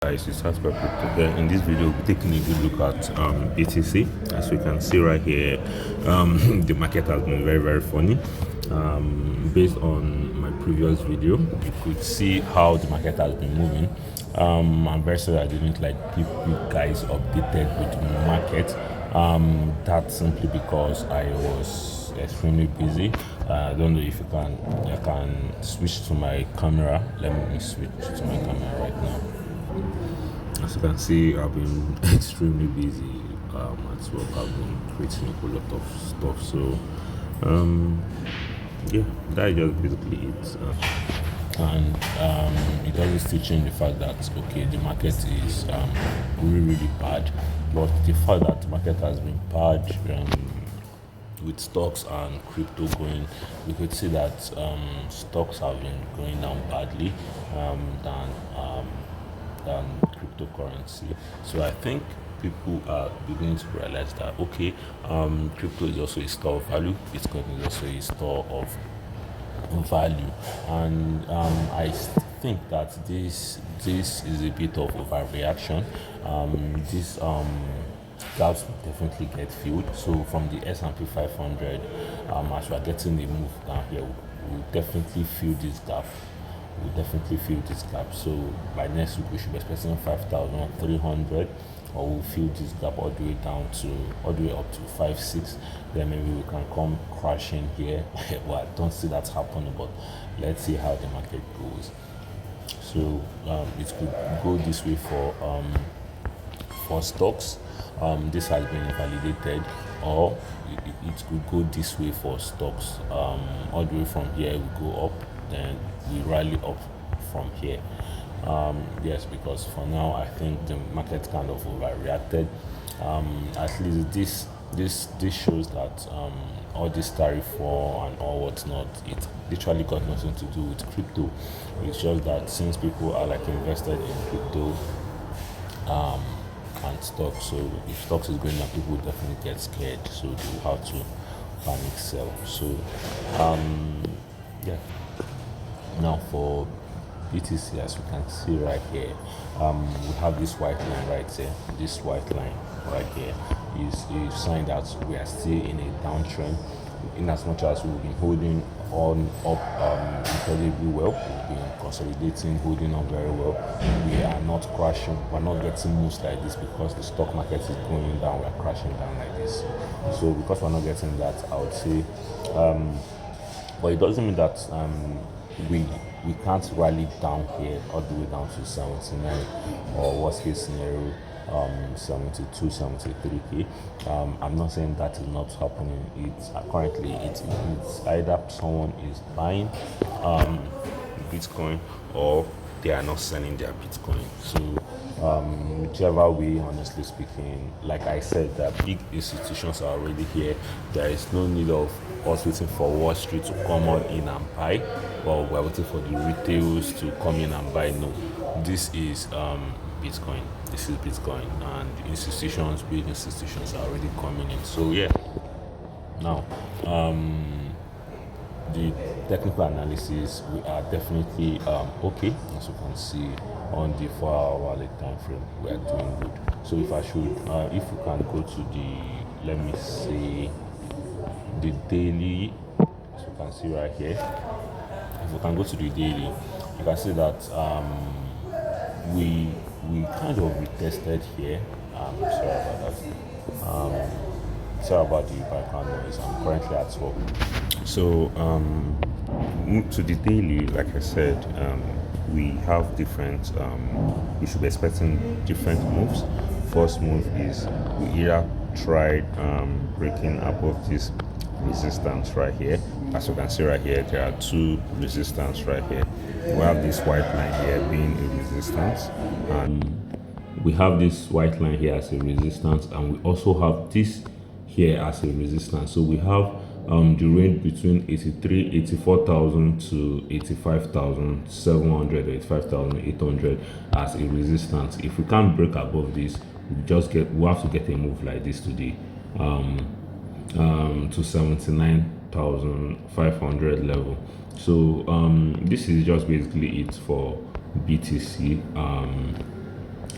Guys, it's Hasper Crypto. In this video, we'll be taking a good look at BTC. As we can see right here, the market has been very funny. Based on my previous video, you could see how the market has been moving. I'm very sorry I didn't keep you guys updated with the market. That's simply because I was extremely busy. I don't know if I can switch to my camera. Let me switch to my camera right now. As you can see, I've been extremely busy at work. I've been creating a whole lot of stuff. So, yeah, that is just basically it. And it doesn't still change the fact that, okay, the market is really bad. But the fact that the market has been bad with stocks and crypto going, we could see that stocks have been going down badly than cryptocurrency. So I think people are beginning to realize that, okay, crypto is also a store of value, Bitcoin is also a store of value, and I think that this is a bit of overreaction. This gaps will definitely get filled. So from the S&P 500, as we are getting the move down here, we'll definitely fill this gap. So by next week we should be expecting 5,300, or we'll fill this gap all the way up to 5,600. Then maybe we can come crashing here. Well, I don't see that happening, but let's see how the market goes. So it could go this way for stocks. This has been validated, or it could go this way for stocks. All the way from here we go up, then we rally up from here. Yes, because for now I think the market kind of overreacted. At least this shows that all this tariff war and all what's not, it literally got nothing to do with crypto. It's just that since people are invested in crypto and stocks, so if stocks is going up, people will definitely get scared, so they will have to panic sell. So yeah. Now for BTC, as you can see right here, we have this white line right here. This white line right here is a sign that we are still in a downtrend. In as much as we've been holding on up incredibly well, we've been consolidating, holding on very well. We are not crashing. We're not getting moves like this because the stock market is going down. We're crashing down like this. So because we're not getting that, I would say, but it doesn't mean that we can't rally down here all the way down to 79, or worst case scenario 72, 73k. I'm not saying that is not happening. It's currently it's either someone is buying Bitcoin, or they are not selling their Bitcoin. So whichever way, honestly speaking, like I said, the big institutions are already here. There is no need of us waiting for Wall Street to come on in and buy, or we're waiting for the retailers to come in and buy. No, this is Bitcoin. This is Bitcoin, and big institutions are already coming in. So yeah, now the technical analysis, we are definitely okay. As you can see on the 4-hour time frame, we are doing good. So if we can go to the, let me see, the daily, as you can see right here, if we can go to the daily, you can see that we kind of retested here. Sorry about that. Sorry about the background noise. I'm currently at work. So to the daily, like I said, we have different. We should be expecting different moves. First move is we either tried breaking above this resistance right here. As you can see right here, there are two resistance right here. We have this white line here being a resistance, and we have this white line here as a resistance, and we also have this here as a resistance. So we have the range between 84,000 to 85,700 or 85,800 as a resistance. If we can't break above this, we have to get a move like this today to 79,500 level. So this is just basically it for BTC.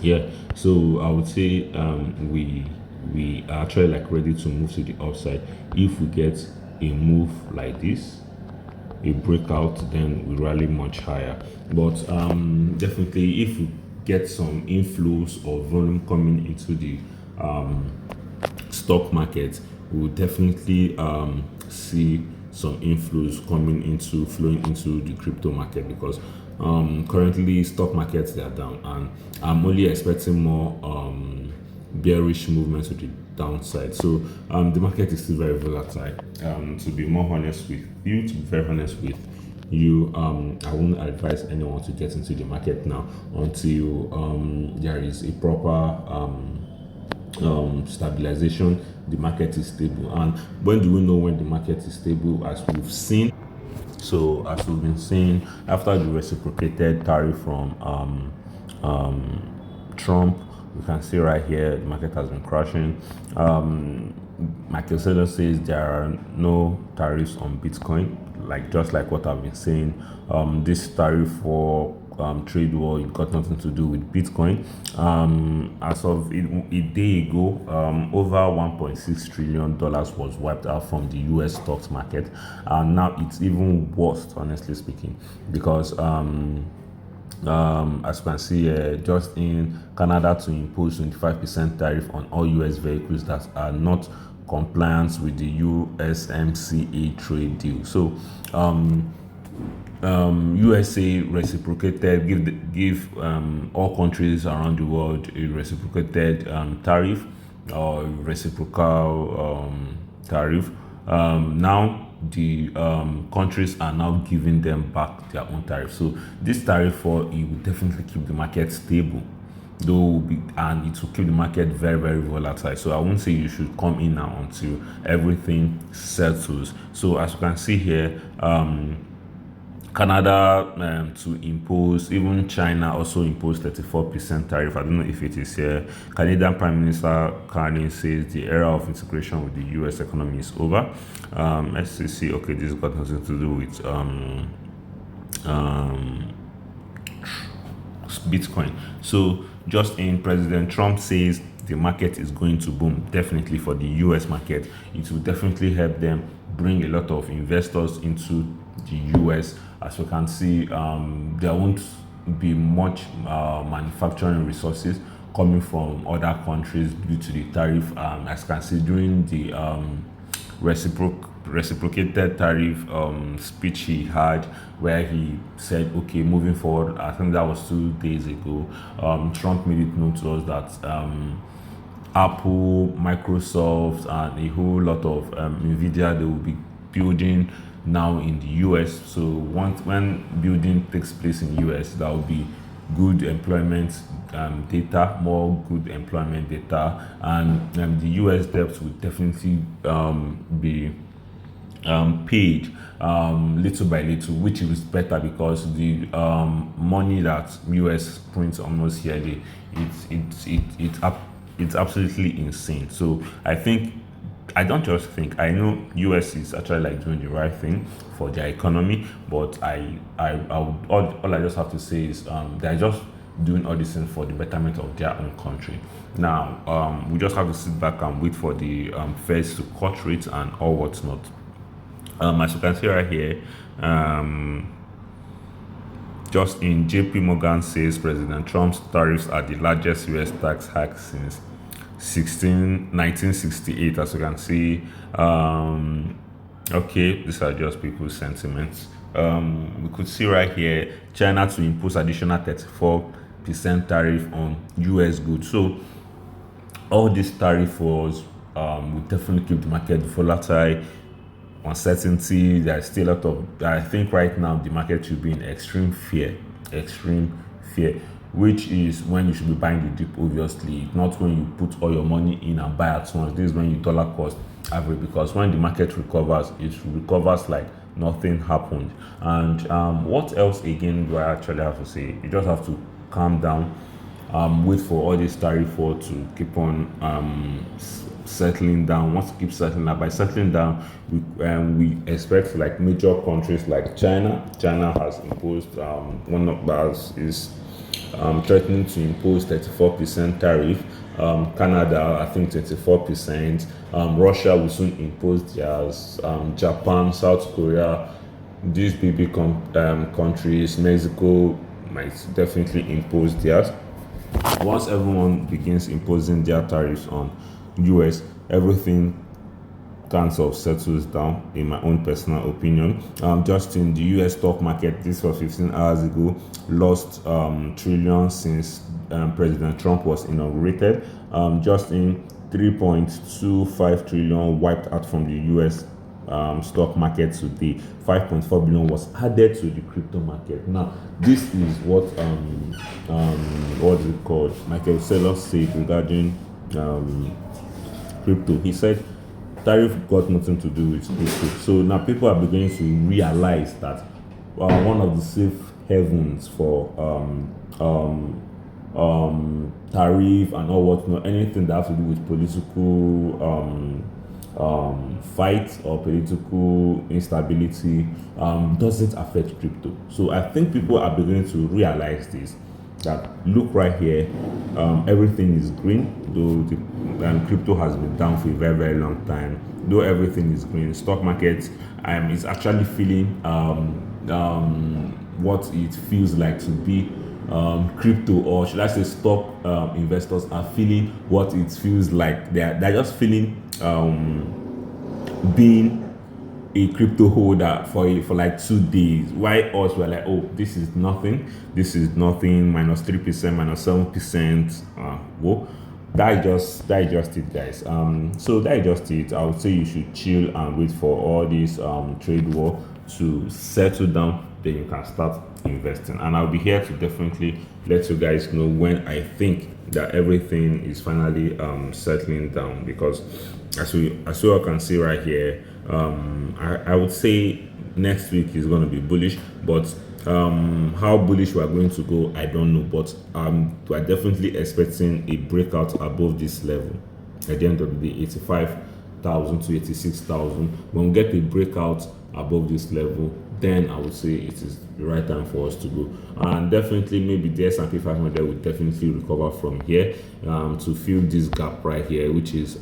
Yeah, so I would say we are actually like ready to move to the upside. If we get a move like this, a breakout, then we rally much higher. But definitely, if we get some inflows or volume coming into the stock market, we will definitely see some inflows coming into flowing into the crypto market because currently stock markets they are down, and I'm only expecting more bearish movement to the downside. So the market is still very volatile. To be more honest with you, to be very honest with you, I won't advise anyone to get into the market now until there is a proper stabilization, the market is stable. And when do we know when the market is stable? As we've seen, so as we've been seeing after the reciprocated tariff from Trump, we can see right here the market has been crashing. Michael Saylor says there are no tariffs on Bitcoin, like just like what I've been saying. This tariff for trade war, it got nothing to do with Bitcoin. As of a day ago, over $1.6 trillion was wiped out from the US stocks market, and now it's even worse, honestly speaking, because as you can see here, just in Canada to impose 25% tariff on all US vehicles that are not compliant with the USMCA trade deal. So USA reciprocated, give all countries around the world a reciprocated tariff or reciprocal tariff. Now the countries are now giving them back their own tariff. So this tariff for it will definitely keep the market stable, and it will keep the market very very volatile. So I won't say you should come in now until everything settles. So as you can see here, Canada to impose, even China also imposed 34% tariff. I don't know if it is here. Canadian Prime Minister Carney says the era of integration with the US economy is over. Let's see. Okay, this got nothing to do with Bitcoin. So just in, President Trump says the market is going to boom. Definitely for the US market, it will definitely help them bring a lot of investors into the US. As you can see, there won't be much manufacturing resources coming from other countries due to the tariff. As you can see, during the reciprocated tariff speech he had, where he said, okay, moving forward, I think that was 2 days ago, Trump made it known to us that Apple, Microsoft, and a whole lot of Nvidia, they will be building now in the US. So when building takes place in US, that will be good employment data, more good employment data, and the US debt will definitely be paid little by little, which is better because the money that US prints almost yearly, it's absolutely insane. So I don't just think, I know US is actually like doing the right thing for their economy, but all I just have to say is they're just doing all this thing for the betterment of their own country. Now we just have to sit back and wait for the Feds to cut rates and all what's not. As you can see right here, just in, JP Morgan says President Trump's tariffs are the largest US tax hike since 1968. As you can see, okay, these are just people's sentiments. We could see right here, China to impose additional 34% tariff on US goods. So all these tariff wars will definitely keep the market volatile. Uncertainty, there's still a lot of, I think right now the market should be in extreme fear, which is when you should be buying the dip, obviously, not when you put all your money in and buy at once. This is when you dollar cost average, because when the market recovers, it recovers like nothing happened. And what else again do I actually have to say? You just have to calm down, wait for all this tariff war to keep on settling down. Once it keeps settling down, by settling down, we expect like major countries like China. China has imposed one of those is threatening to impose 34% tariff. Canada, I think 24%. Russia will soon impose theirs. Japan, South Korea, these countries, Mexico might definitely impose theirs. Once everyone begins imposing their tariffs on US, everything kind of settles down, in my own personal opinion. Just in the US stock market, this was 15 hours ago, lost trillions since President Trump was inaugurated. Just in 3.25 trillion wiped out from the US stock market today. 5.4 billion was added to the crypto market. Now, this is what is it called? Michael Saylor said regarding crypto. He said tariff got nothing to do with crypto. So now people are beginning to realize that one of the safe havens for tariff and all what, anything that has to do with political fight or political instability doesn't affect crypto. So I think people are beginning to realize this, that look right here, everything is green, though the crypto has been down for a very, very long time. Though everything is green, stock market is actually feeling what it feels like to be crypto, or should I say stock investors are feeling what it feels like. They're just feeling being a crypto holder for like 2 days. Why us were like, oh, this is nothing, minus 3%, minus 7%. Whoa. That is just it, guys. So that is just it. I would say you should chill and wait for all this trade war to settle down, then you can start investing. And I'll be here to definitely let you guys know when I think that everything is finally settling down, because as we all can see right here, I would say next week is going to be bullish, but how bullish we are going to go, I don't know. But we are definitely expecting a breakout above this level at the end of the day, 85,000 to 86,000. When we get a breakout above this level, then I would say it is the right time for us to go. And definitely maybe the S&P 500 will definitely recover from here to fill this gap right here, which is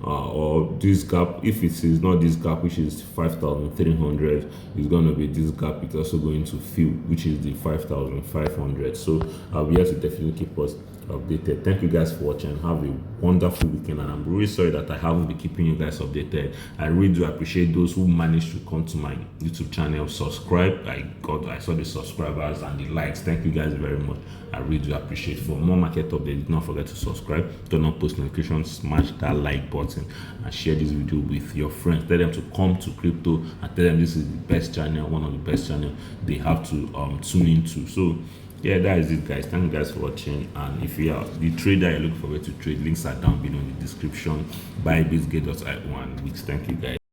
or this gap. If it is not this gap, which is 5,300, it's going to be this gap. It's also going to fill, which is the 5,500. So I'll be here to definitely keep us updated. Thank you guys for watching. Have a wonderful weekend, and I'm really sorry that I haven't been keeping you guys updated. I really do appreciate those who managed to come to my YouTube channel, subscribe. I saw the subscribers and the likes. Thank you guys very much. I really do appreciate. For more market updates, do not forget to subscribe, turn on post notifications, smash that like button, and share this video with your friends. Tell them to come to crypto, and tell them this is the best channel, one of the best channels they have to tune into. So yeah, that is it, guys. Thank you guys for watching. And if you are the trader you're looking forward to trade, links are down below in the description. Buy Bitget.io and Weex. Thank you, guys.